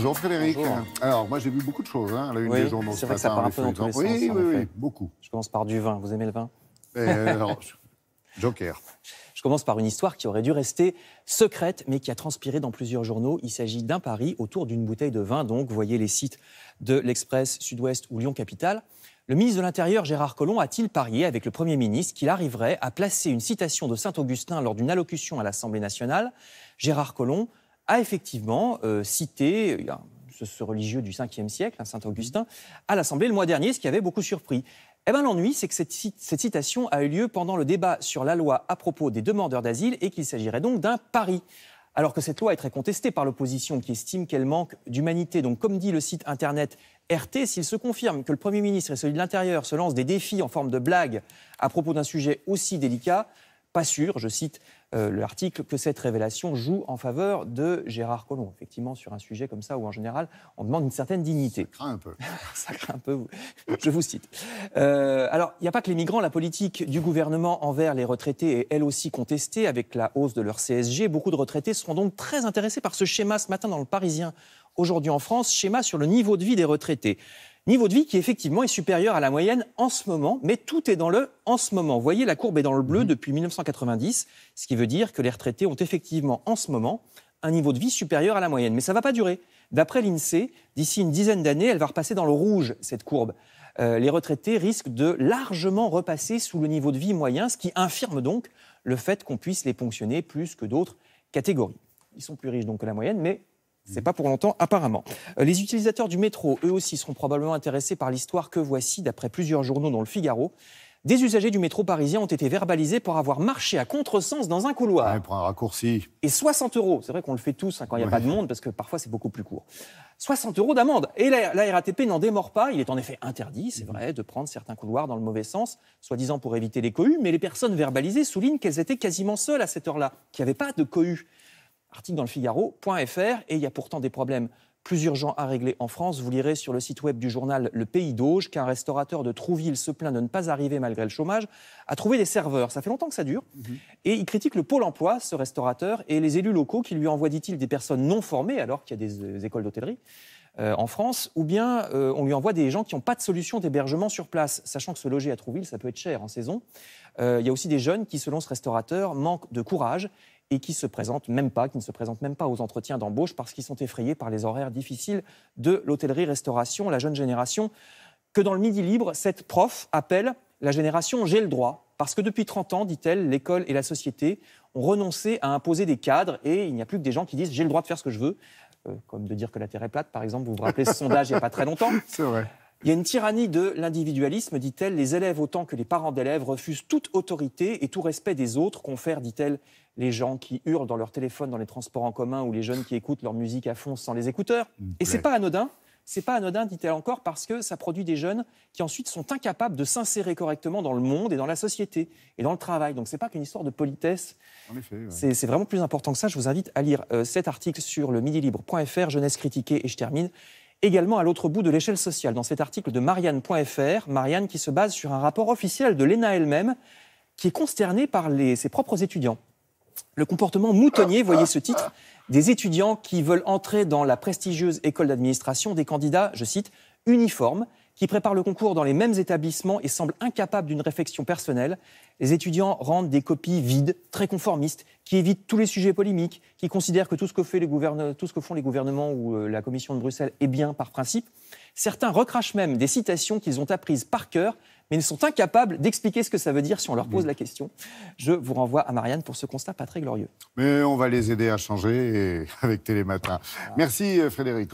Bonjour Frédéric. Bonjour. Alors moi j'ai vu beaucoup de choses à la une Oui, des journaux c'est ce vrai que ça matin. part un peu dans tous les sens, Oui, en oui, effet. oui, beaucoup. Je commence par du vin. Vous aimez le vin? Alors, Joker. Je commence par une histoire qui aurait dû rester secrète, mais qui a transpiré dans plusieurs journaux. Il s'agit d'un pari autour d'une bouteille de vin. Donc, vous voyez les sites de l'Express, Sud-Ouest ou Lyon-Capitale. Le ministre de l'Intérieur, Gérard Collomb, a-t-il parié avec le Premier ministre qu'il arriverait à placer une citation de Saint-Augustin lors d'une allocution à l'Assemblée nationale? Gérard Collomb a effectivement cité ce religieux du 5e siècle, Saint-Augustin, à l'Assemblée le mois dernier, ce qui avait beaucoup surpris. Eh bien, l'ennui, c'est que cette citation a eu lieu pendant le débat sur la loi à propos des demandeurs d'asile et qu'il s'agirait donc d'un pari. Alors que cette loi est très contestée par l'opposition qui estime qu'elle manque d'humanité. Donc, comme dit le site internet RT, s'il se confirme que le Premier ministre et celui de l'Intérieur se lancent des défis en forme de blague à propos d'un sujet aussi délicat, pas sûr, je cite l'article, que cette révélation joue en faveur de Gérard Collomb. Effectivement, sur un sujet comme ça où en général on demande une certaine dignité. Ça craint un peu. Ça craint un peu, je vous cite. Alors, il n'y a pas que les migrants, la politique du gouvernement envers les retraités est elle aussi contestée avec la hausse de leur CSG. Beaucoup de retraités seront donc très intéressés par ce schéma ce matin dans le Parisien. Aujourd'hui en France, schéma sur le niveau de vie des retraités. Niveau de vie qui, effectivement, est supérieur à la moyenne en ce moment, mais tout est dans le « en ce moment ». Vous voyez, la courbe est dans le bleu depuis 1990, ce qui veut dire que les retraités ont effectivement, en ce moment, un niveau de vie supérieur à la moyenne. Mais ça ne va pas durer. D'après l'INSEE, d'ici une dizaine d'années, elle va repasser dans le rouge, cette courbe. Les retraités risquent de largement repasser sous le niveau de vie moyen, ce qui infirme donc le fait qu'on puisse les ponctionner plus que d'autres catégories. Ils sont plus riches donc que la moyenne, mais c'est pas pour longtemps, apparemment. Les utilisateurs du métro, eux aussi, seront probablement intéressés par l'histoire que voici, d'après plusieurs journaux dont le Figaro. Des usagers du métro parisien ont été verbalisés pour avoir marché à contresens dans un couloir. Ouais, pour un raccourci. Et 60 €, c'est vrai qu'on le fait tous quand il n'y a pas de monde, parce que parfois c'est beaucoup plus court. 60 € d'amende. Et la RATP n'en démord pas. Il est en effet interdit, c'est vrai, de prendre certains couloirs dans le mauvais sens, soi-disant pour éviter les cohues, mais les personnes verbalisées soulignent qu'elles étaient quasiment seules à cette heure-là, qu'il n'y avait pas de cohue. Article dans le Figaro.fr, et il y a pourtant des problèmes plus urgents à régler en France. Vous lirez sur le site web du journal Le Pays d'Auge qu'un restaurateur de Trouville se plaint de ne pas arriver, malgré le chômage, à trouver des serveurs. Ça fait longtemps que ça dure. Et il critique le Pôle emploi, ce restaurateur, et les élus locaux qui lui envoient, dit-il, des personnes non formées, alors qu'il y a des écoles d'hôtellerie en France, ou bien on lui envoie des gens qui n'ont pas de solution d'hébergement sur place, sachant que se loger à Trouville, ça peut être cher en saison. Il y a aussi des jeunes qui, selon ce restaurateur, manquent de courage et qui ne se présentent même pas aux entretiens d'embauche parce qu'ils sont effrayés par les horaires difficiles de l'hôtellerie-restauration. La jeune génération, que dans le Midi Libre, cette prof appelle la génération « j'ai le droit ». Parce que depuis 30 ans, dit-elle, l'école et la société ont renoncé à imposer des cadres et il n'y a plus que des gens qui disent « j'ai le droit de faire ce que je veux ». Comme de dire que la Terre est plate, par exemple. Vous vous rappelez ce sondage il n'y a pas très longtemps. C'est vrai. Il y a une tyrannie de l'individualisme, dit-elle. Les élèves autant que les parents d'élèves refusent toute autorité et tout respect des autres, confèrent, dit-elle, les gens qui hurlent dans leur téléphone dans les transports en commun ou les jeunes qui écoutent leur musique à fond sans les écouteurs. Et c'est pas anodin. C'est pas anodin, dit-elle encore, parce que ça produit des jeunes qui ensuite sont incapables de s'insérer correctement dans le monde et dans la société et dans le travail. Donc c'est pas qu'une histoire de politesse. En effet, ouais. C'est vraiment plus important que ça. Je vous invite à lire cet article sur le midilibre.fr, jeunesse critiquée, et je termine. Également à l'autre bout de l'échelle sociale, dans cet article de Marianne.fr, Marianne qui se base sur un rapport officiel de l'ENA elle-même, qui est consternée par ses propres étudiants. Le comportement moutonnier, voyez ce titre, des étudiants qui veulent entrer dans la prestigieuse école d'administration, des candidats, je cite, uniformes, qui préparent le concours dans les mêmes établissements et semblent incapables d'une réflexion personnelle. Les étudiants rendent des copies vides, très conformistes, qui évitent tous les sujets polémiques, qui considèrent que tout ce que font les gouvernements ou la Commission de Bruxelles est bien par principe. Certains recrachent même des citations qu'ils ont apprises par cœur, mais ne sont incapables d'expliquer ce que ça veut dire si on leur pose la question. Je vous renvoie à Marianne pour ce constat pas très glorieux. Mais on va les aider à changer avec Télématin. Merci Frédéric.